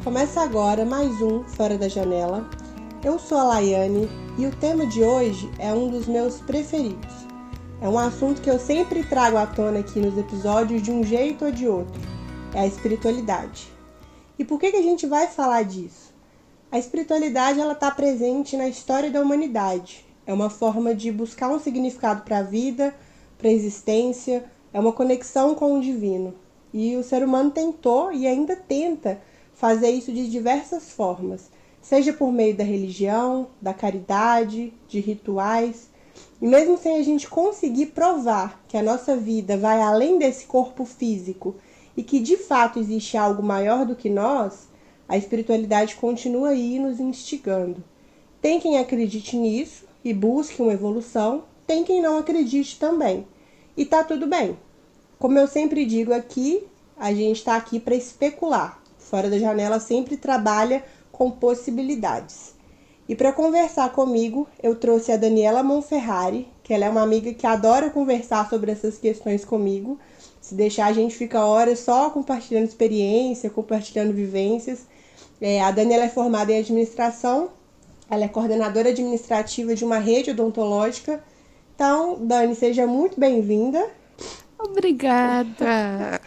Começa agora mais um Fora da Janela. Eu sou a Laiane e o tema de hoje é um dos meus preferidos. É um assunto que eu sempre trago à tona aqui nos episódios de um jeito ou de outro. É a espiritualidade. E por que a gente vai falar disso? A espiritualidade está presente na história da humanidade. É uma forma de buscar um significado para a vida, para a existência, é uma conexão com o divino. E o ser humano tentou e ainda tenta fazer isso de diversas formas, seja por meio da religião, da caridade, de rituais. E mesmo sem a gente conseguir provar que a nossa vida vai além desse corpo físico e que de fato existe algo maior do que nós, a espiritualidade continua aí nos instigando. Tem quem acredite nisso e busque uma evolução, tem quem não acredite também. E tá tudo bem. Como eu sempre digo aqui, a gente está aqui para especular. Fora da Janela sempre trabalha com possibilidades. E para conversar comigo, eu trouxe a Daniela Monferrari, que ela é uma amiga que adora conversar sobre essas questões comigo. Se deixar, a gente fica horas só compartilhando experiência, compartilhando vivências. A Daniela é formada em administração, ela é coordenadora administrativa de uma rede odontológica. Então, Dani, seja muito bem-vinda. Obrigada.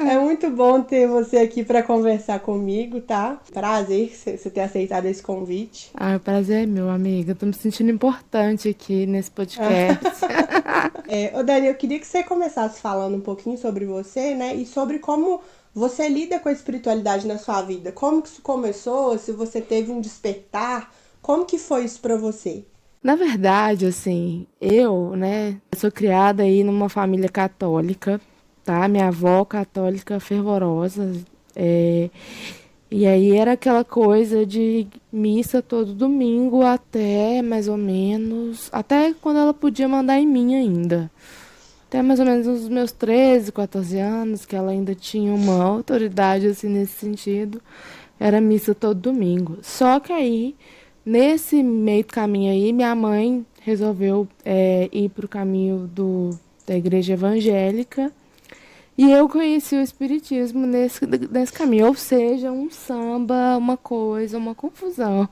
É muito bom ter você aqui para conversar comigo, tá? Prazer você ter aceitado esse convite. O prazer é meu, amiga. Tô me sentindo importante aqui nesse podcast. Ô Dani, eu queria que você começasse falando um pouquinho sobre você, né? E sobre como você lida com a espiritualidade na sua vida. Como que isso começou? Se você teve um despertar, como que foi isso para você? Na verdade, assim, eu sou criada aí numa família católica, tá? Minha avó católica fervorosa, é, e aí era aquela coisa de missa todo domingo até mais ou menos, até quando ela podia mandar em mim ainda. Até mais ou menos os meus 13, 14 anos, que ela ainda tinha uma autoridade assim nesse sentido, era missa todo domingo. Só que aí, nesse meio do caminho aí, minha mãe resolveu ir para o caminho da igreja evangélica e eu conheci o espiritismo nesse caminho, ou seja, um samba, uma coisa, uma confusão.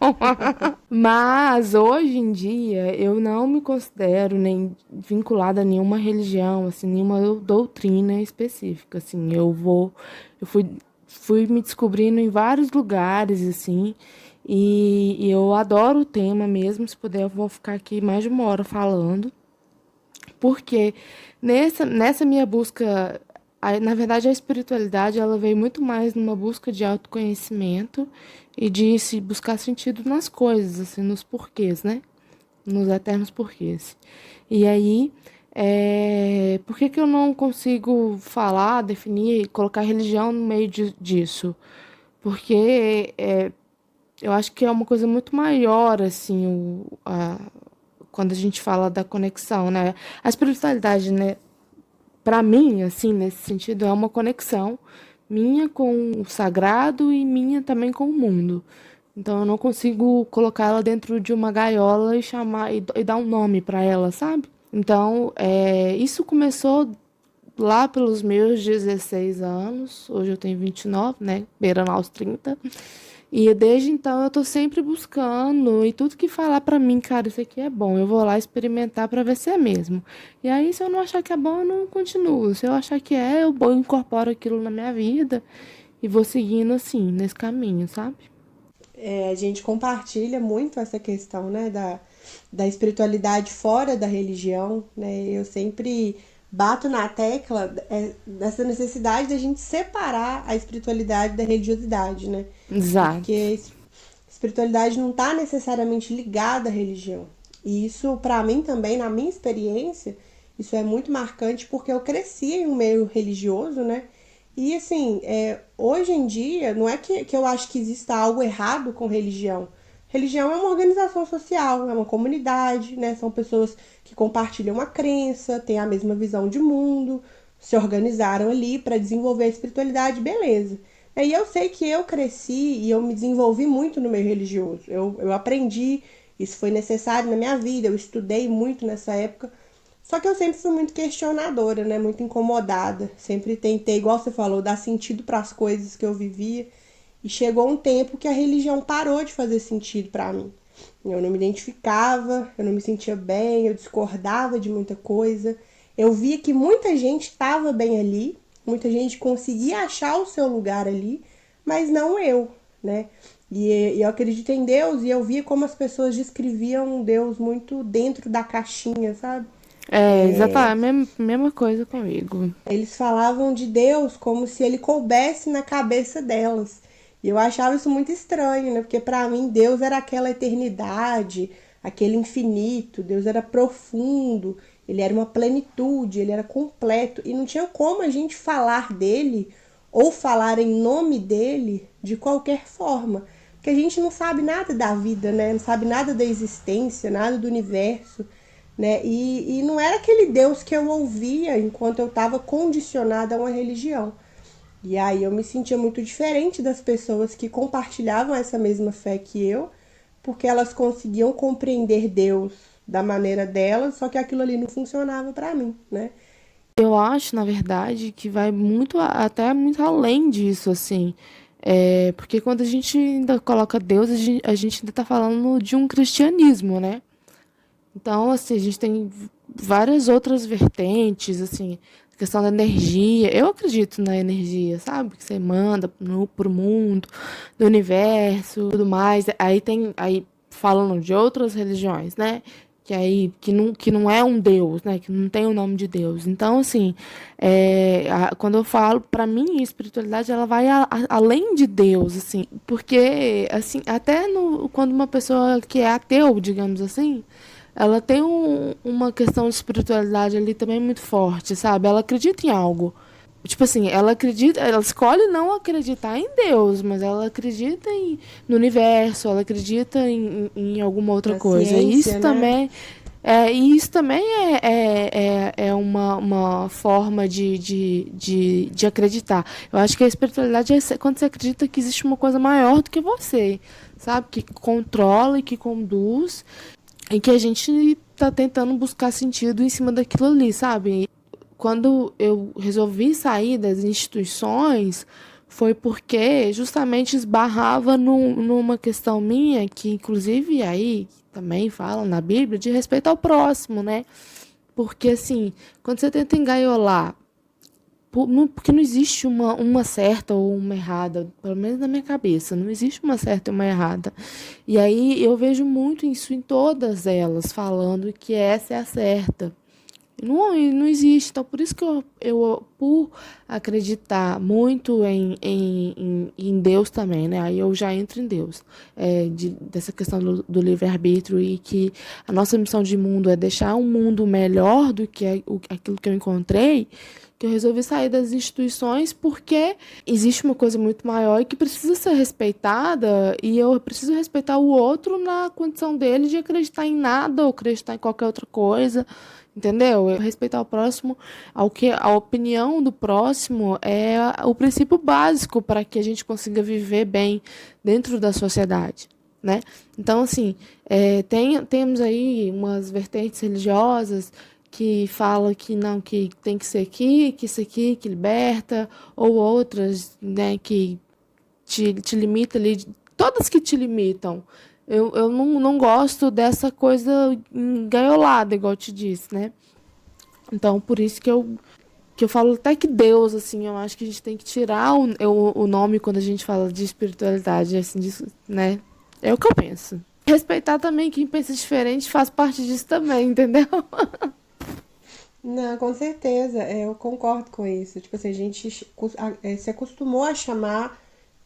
Mas hoje em dia eu não me considero nem vinculada a nenhuma religião, assim, nenhuma doutrina específica, assim. Eu fui me descobrindo em vários lugares, assim, e eu adoro o tema mesmo. Se puder, eu vou ficar aqui mais de uma hora falando. Porque nessa minha busca, na verdade, a espiritualidade ela veio muito mais numa busca de autoconhecimento e de se buscar sentido nas coisas, assim, nos porquês, né? Nos eternos porquês. E aí, por que que eu não consigo falar, definir, colocar religião no meio disso? Porque eu acho que é uma coisa muito maior, assim, quando a gente fala da conexão, né? A espiritualidade, né? Para mim, assim, nesse sentido, é uma conexão minha com o sagrado e minha também com o mundo. Então eu não consigo colocar ela dentro de uma gaiola e chamar e dar um nome para ela, sabe? Então, isso começou lá pelos meus 16 anos. Hoje eu tenho 29, né? Beirando aos 30. E desde então eu tô sempre buscando e tudo que falar pra mim, cara, isso aqui é bom, eu vou lá experimentar pra ver se é mesmo. E aí se eu não achar que é bom, eu não continuo. Se eu achar que eu incorporo aquilo na minha vida e vou seguindo assim, nesse caminho, sabe? A gente compartilha muito essa questão, né, da espiritualidade fora da religião, né? Eu sempre bato na tecla dessa necessidade da gente separar a espiritualidade da religiosidade, né? Exato. Porque espiritualidade não está necessariamente ligada à religião. E isso, para mim também, na minha experiência, isso é muito marcante porque eu cresci em um meio religioso, né? E assim, hoje em dia, não é que eu acho que exista algo errado com religião. Religião é uma organização social, é uma comunidade, né? São pessoas que compartilham uma crença, têm a mesma visão de mundo, se organizaram ali para desenvolver a espiritualidade, beleza. E eu sei que eu cresci e eu me desenvolvi muito no meio religioso. Eu aprendi, isso foi necessário na minha vida, eu estudei muito nessa época. Só que eu sempre fui muito questionadora, né? Muito incomodada. Sempre tentei, igual você falou, dar sentido para as coisas que eu vivia. E chegou um tempo que a religião parou de fazer sentido para mim. Eu não me identificava, eu não me sentia bem, eu discordava de muita coisa. Eu via que muita gente estava bem ali, muita gente conseguia achar o seu lugar ali, mas não eu, né? E eu acredito em Deus e eu via como as pessoas descreviam um Deus muito dentro da caixinha, sabe? É, exatamente, a mesma coisa comigo. Eles falavam de Deus como se ele coubesse na cabeça delas. E eu achava isso muito estranho, né? Porque para mim Deus era aquela eternidade, aquele infinito, Deus era profundo, ele era uma plenitude, ele era completo e não tinha como a gente falar dele ou falar em nome dele de qualquer forma, porque a gente não sabe nada da vida, né? Não sabe nada da existência, nada do universo, né? E não era aquele Deus que eu ouvia enquanto eu estava condicionada a uma religião. E aí eu me sentia muito diferente das pessoas que compartilhavam essa mesma fé que eu, porque elas conseguiam compreender Deus da maneira delas, só que aquilo ali não funcionava para mim, né? Eu acho, na verdade, que vai muito, até muito além disso, assim. É, porque quando a gente ainda coloca Deus, a gente ainda tá falando de um cristianismo, né? Então, assim, a gente tem várias outras vertentes, assim, questão da energia. Eu acredito na energia, sabe? Que você manda pro mundo, do universo, tudo mais. Aí falando de outras religiões, né? Que não é um Deus, né? Que não tem o nome de Deus. Então, assim, quando eu falo, para mim, a espiritualidade ela vai além de Deus, assim, porque, assim, até quando uma pessoa que é ateu, digamos assim, ela tem uma questão de espiritualidade ali também muito forte, sabe? Ela acredita em algo. Tipo assim, ela acredita, ela escolhe não acreditar em Deus, mas ela acredita no universo, ela acredita em alguma outra Na coisa. ciência, né? E isso também é uma forma de acreditar. Eu acho que a espiritualidade é quando você acredita que existe uma coisa maior do que você, sabe? Que controla e que conduz em que a gente tá tentando buscar sentido em cima daquilo ali, sabe? Quando eu resolvi sair das instituições, foi porque justamente esbarrava numa questão minha, que inclusive aí também fala na Bíblia, de respeito ao próximo, né? Porque assim, quando você tenta engaiolar porque não existe uma certa ou uma errada, pelo menos na minha cabeça, não existe uma certa e uma errada. E aí eu vejo muito isso em todas elas, falando que essa é a certa. E não existe. Então, por isso que por acreditar muito em Deus também, né? Aí eu já entro em Deus. Dessa questão do livre-arbítrio e que a nossa missão de mundo é deixar um mundo melhor do que aquilo que eu encontrei, que eu resolvi sair das instituições porque existe uma coisa muito maior e que precisa ser respeitada e eu preciso respeitar o outro na condição dele de acreditar em nada ou acreditar em qualquer outra coisa. Entendeu? Respeitar o próximo, a opinião do próximo é o princípio básico para que a gente consiga viver bem dentro da sociedade, né? Então, assim, temos aí umas vertentes religiosas que falam que não, que tem que ser aqui, que isso aqui que liberta, ou outras, né, que te limita ali, todas que te limitam. Eu não gosto dessa coisa engaiolada, igual eu te disse, né? Então, por isso que eu falo até que Deus, assim, eu acho que a gente tem que tirar o nome quando a gente fala de espiritualidade, assim, né? É o que eu penso. Respeitar também quem pensa diferente faz parte disso também, entendeu? Não, com certeza, eu concordo com isso. Tipo assim, a gente se acostumou a chamar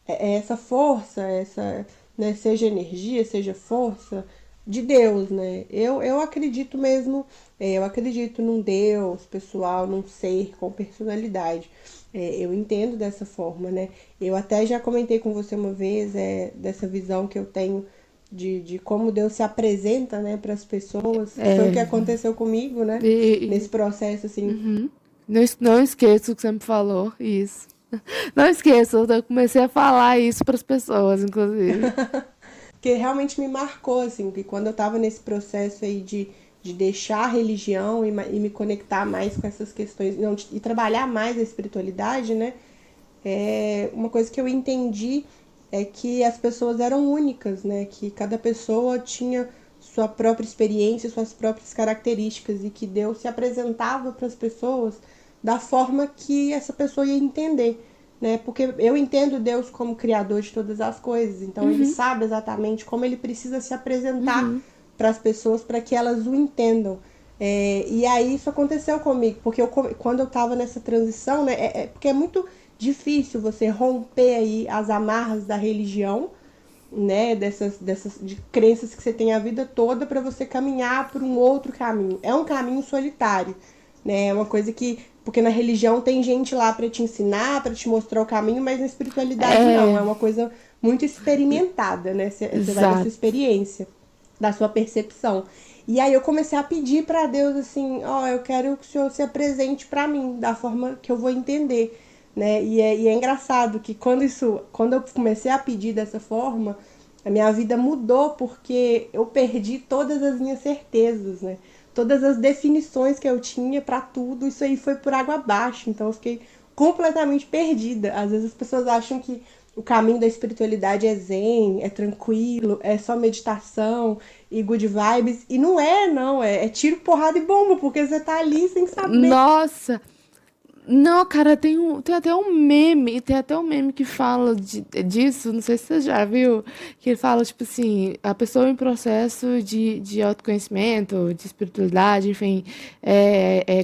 essa força, né, seja energia, seja força, de Deus, né? Eu acredito mesmo, eu acredito num Deus pessoal, num ser com personalidade. Eu entendo dessa forma, né? Eu até já comentei com você uma vez dessa visão que eu tenho de como Deus se apresenta, né, para as pessoas, que foi o que É, aconteceu comigo, né? e Nesse processo, assim. não esqueço o que você me falou, isso. Não esqueço, eu comecei a falar isso para as pessoas, inclusive. Que realmente me marcou, assim, que quando eu tava nesse processo aí de deixar a religião e me conectar mais com essas questões, não, e trabalhar mais a espiritualidade, né? Uma coisa que eu entendi é que as pessoas eram únicas, né? Que cada pessoa tinha sua própria experiência, suas próprias características e que Deus se apresentava para as pessoas da forma que essa pessoa ia entender, né? Porque eu entendo Deus como criador de todas as coisas, então ele Uhum, sabe exatamente como ele precisa se apresentar uhum. para as pessoas para que elas o entendam. E aí isso aconteceu comigo, porque quando eu estava nessa transição, né? Porque é muito difícil você romper aí as amarras da religião, né, dessas de crenças que você tem a vida toda para você caminhar por um outro caminho. É um caminho solitário, né? É uma coisa que porque na religião tem gente lá para te ensinar, para te mostrar o caminho, mas na espiritualidade não, É, é uma coisa muito experimentada, né? Você vai da sua exato. experiência, da sua percepção. E aí eu comecei a pedir para Deus assim, ó, eu quero que o Senhor se apresente para mim da forma que eu vou entender, né? E é engraçado que quando eu comecei a pedir dessa forma, a minha vida mudou porque eu perdi todas as minhas certezas, né? Todas as definições que eu tinha para tudo, isso aí foi por água abaixo. Então eu fiquei completamente perdida. Às vezes as pessoas acham que o caminho da espiritualidade é zen, é tranquilo, é só meditação e good vibes. E não é, não. É tiro, porrada e bomba, porque você tá ali sem saber. Nossa, não, cara, tem até um meme que fala disso, não sei se você já viu, que ele fala, tipo assim, a pessoa em processo de autoconhecimento, de espiritualidade, enfim,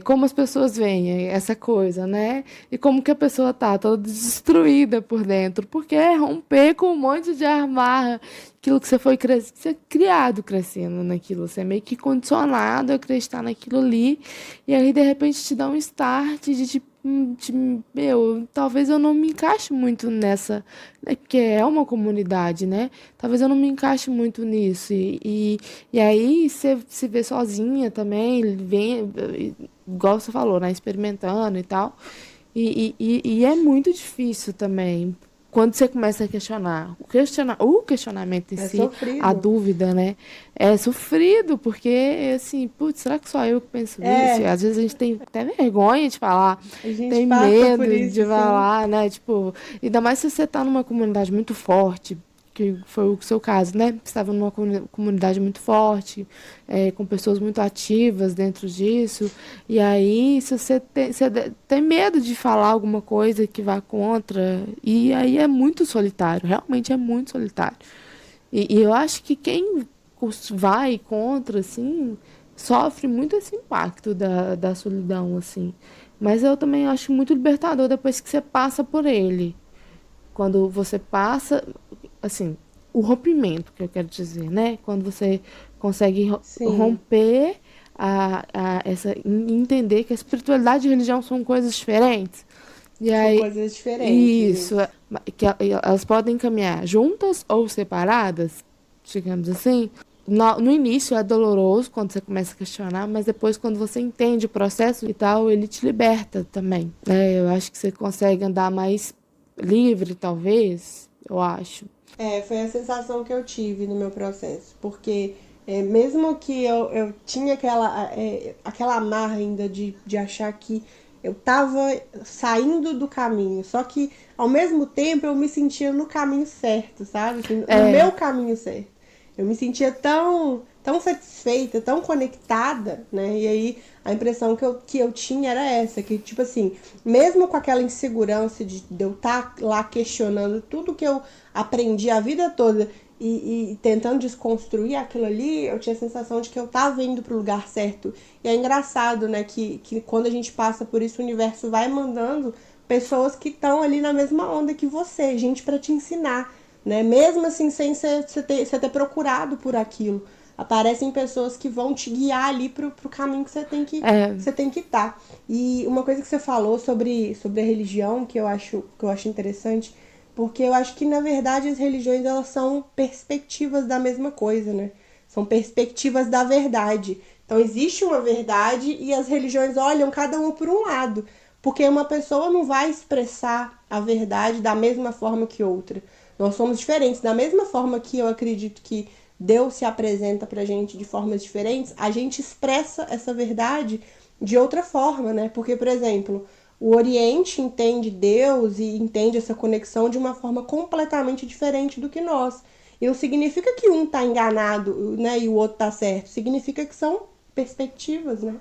como as pessoas veem essa coisa, né? E como que a pessoa tá toda destruída por dentro, porque é romper com um monte de amarra, aquilo que você é criado crescendo naquilo, você é meio que condicionado a acreditar naquilo ali, e aí de repente te dá um start meu, talvez eu não me encaixe muito nessa, né, que é uma comunidade, né? Talvez eu não me encaixe muito nisso. E aí você se vê sozinha também, vem, igual você falou, né? Experimentando e tal. E é muito difícil também. Quando você começa a questionar, o questionamento em É si, a sofrido. dúvida, né? É sofrido, porque, assim, putz, será que só eu que penso isso? E É, às vezes a gente tem até vergonha de falar, a gente tem passa por medo isso, de sim. falar, né? Tipo, ainda mais se você tá numa comunidade muito forte, que foi o seu caso, né? Você estava numa comunidade muito forte, com pessoas muito ativas dentro disso. E aí, se você tem medo de falar alguma coisa que vá contra, e aí é muito solitário, realmente é muito solitário. E eu acho que quem vai contra, assim, sofre muito esse impacto da solidão, assim. Mas eu também acho muito libertador depois que você passa por ele. Quando você passa, assim, o rompimento, que eu quero dizer, né? Quando você consegue Sim, romper entender que a espiritualidade e a religião são coisas diferentes. E são aí, coisas diferentes, isso, isso. elas podem caminhar juntas ou separadas, digamos assim. No início é doloroso quando você começa a questionar, mas depois, quando você entende o processo e tal, ele te liberta também, né? Eu acho que você consegue andar mais livre, talvez, eu acho. Foi a sensação que eu tive no meu processo, porque mesmo que eu tinha aquela amarra ainda de achar que eu estava saindo do caminho, só que ao mesmo tempo eu me sentia no caminho certo, sabe? Assim, no É, meu caminho certo. Eu me sentia tão satisfeita, tão conectada, né? E aí a impressão que eu tinha era essa, que tipo assim, mesmo com aquela insegurança de eu estar lá questionando tudo que eu aprendi a vida toda e tentando desconstruir aquilo ali, eu tinha a sensação de que eu estava indo para o lugar certo. E é engraçado, né, que quando a gente passa por isso, o universo vai mandando pessoas que estão ali na mesma onda que você, gente para te ensinar, né? Mesmo assim, sem você ter procurado por aquilo. Aparecem pessoas que vão te guiar ali pro caminho que você tem que é, você tem que estar. E uma coisa que você falou sobre a religião, que eu acho interessante, porque eu acho que na verdade as religiões elas são perspectivas da mesma coisa, né? São perspectivas da verdade. Então existe uma verdade e as religiões olham cada uma por um lado, porque uma pessoa não vai expressar a verdade da mesma forma que outra. Nós somos diferentes. Da mesma forma que eu acredito que Deus se apresenta pra gente de formas diferentes, a gente expressa essa verdade de outra forma, né? Porque, por exemplo, O Oriente entende Deus e entende essa conexão de uma forma completamente diferente do que nós. E não significa que um está enganado, né, e o outro está certo. Significa que são perspectivas, né?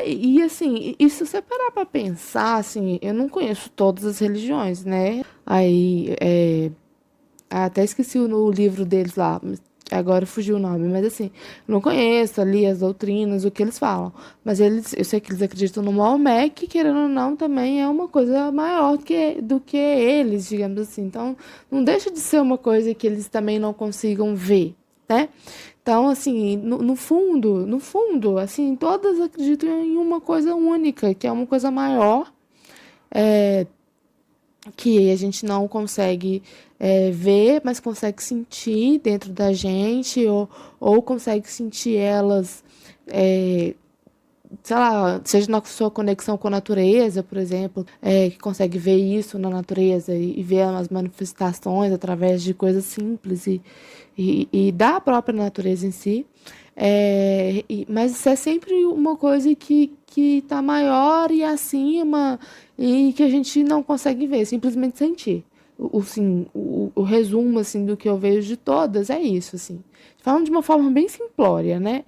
E assim, e se você parar pra pensar, assim, eu não conheço todas as religiões, né? Até esqueci o livro deles lá, agora fugiu o nome, mas assim, não conheço ali as doutrinas, o que eles falam. Mas eu sei que eles acreditam no Maomé, que querendo ou não, também é uma coisa maior do que eles, digamos assim. Então, não deixa de ser uma coisa que eles também não consigam ver, né? Então, assim, no fundo, assim, todas acreditam em uma coisa única, que é uma coisa maior, que a gente não consegue ver, mas consegue sentir dentro da gente, ou consegue sentir elas, é, sei lá, seja na sua conexão com a natureza, por exemplo, que consegue ver isso na natureza e ver as manifestações através de coisas simples e da própria natureza em si. Mas isso é sempre uma coisa que está maior e acima e que a gente não consegue ver, simplesmente sentir. Assim, o resumo assim, do que eu vejo de todas é isso. Assim. Falando de uma forma bem simplória, né?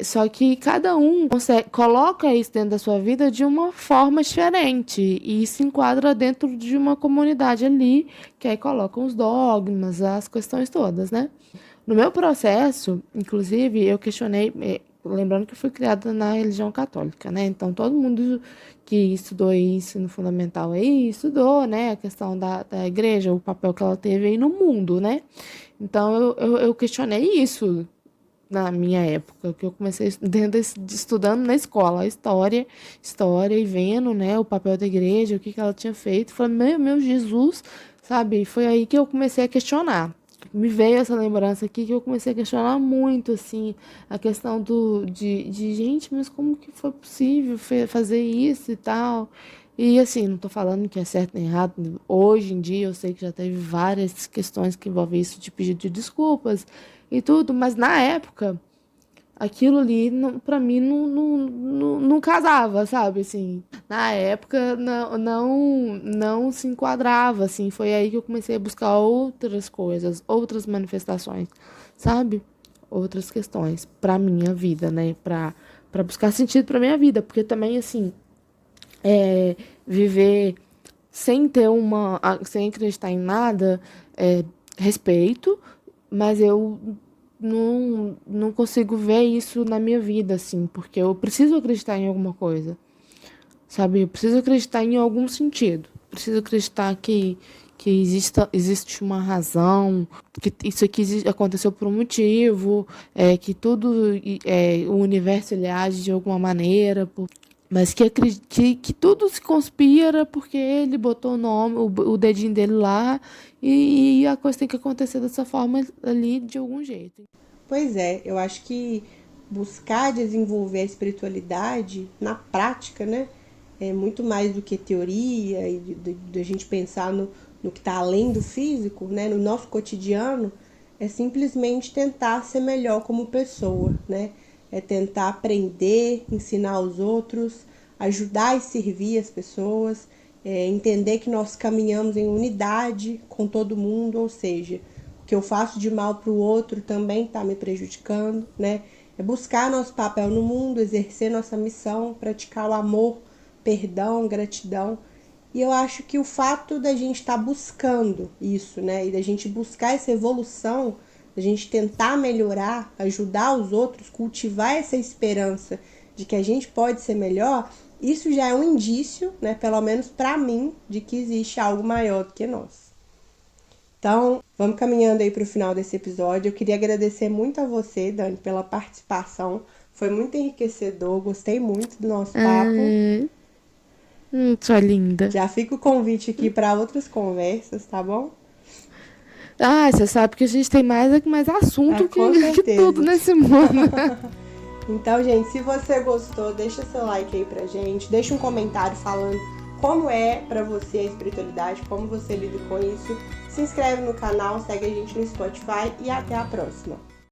Só que cada um coloca isso dentro da sua vida de uma forma diferente e se enquadra dentro de uma comunidade ali, que aí colocam os dogmas, as questões todas, né? No meu processo, inclusive, eu questionei, lembrando que eu fui criada na religião católica, né? Então, todo mundo que estudou ensino fundamental aí estudou, né? A questão da igreja, o papel que ela teve aí no mundo, né? Então, eu questionei isso na minha época, que eu comecei estudando na escola, história e vendo, né, o papel da igreja, o que ela tinha feito. Falei, meu Jesus, sabe? Foi aí que eu comecei a questionar. Me veio essa lembrança aqui que eu comecei a questionar muito, assim, a questão de gente, mas como que foi possível fazer isso e tal? E, assim, não tô falando que é certo nem errado. Hoje em dia eu sei que já teve várias questões que envolvem isso de pedido de desculpas e tudo, mas na época aquilo ali para mim não casava, sabe? Assim, na época não se enquadrava, assim. Foi aí que eu comecei a buscar outras coisas, outras manifestações, sabe? Outras questões para minha vida, né? Para buscar sentido para minha vida, porque também assim, viver sem acreditar em nada, respeito, mas eu não consigo ver isso na minha vida, assim, porque eu preciso acreditar em alguma coisa, sabe? Eu preciso acreditar em algum sentido. Preciso acreditar que existe uma razão, que isso aqui aconteceu por um motivo, que o universo ele age de alguma maneira, mas que tudo se conspira porque ele botou o nome, o dedinho dele lá, e a coisa tem que acontecer dessa forma ali de algum jeito. Pois é, eu acho que buscar desenvolver a espiritualidade na prática, né? É muito mais do que teoria e de a gente pensar no que está além do físico, né? No nosso cotidiano, é simplesmente tentar ser melhor como pessoa, né? É tentar aprender, ensinar os outros, ajudar e servir as pessoas, entender que nós caminhamos em unidade com todo mundo, ou seja, o que eu faço de mal para o outro também está me prejudicando, né? É buscar nosso papel no mundo, exercer nossa missão, praticar o amor, perdão, gratidão. E eu acho que o fato da gente estar buscando isso, né? E da gente buscar essa evolução, da gente tentar melhorar, ajudar os outros, cultivar essa esperança de que a gente pode ser melhor, isso já é um indício, né? Pelo menos para mim, de que existe algo maior do que nós. Então, vamos caminhando aí para o final desse episódio. Eu queria agradecer muito a você, Dani, pela participação. Foi muito enriquecedor, gostei muito do nosso papo. Sua linda. Já fica o convite aqui para outras conversas, tá bom? Você sabe que a gente tem mais assunto Com que certeza. tudo nesse mundo. Então, gente, se você gostou, deixa seu like aí pra gente, deixa um comentário falando como é pra você a espiritualidade, como você lida com isso. Se inscreve no canal, segue a gente no Spotify e até a próxima.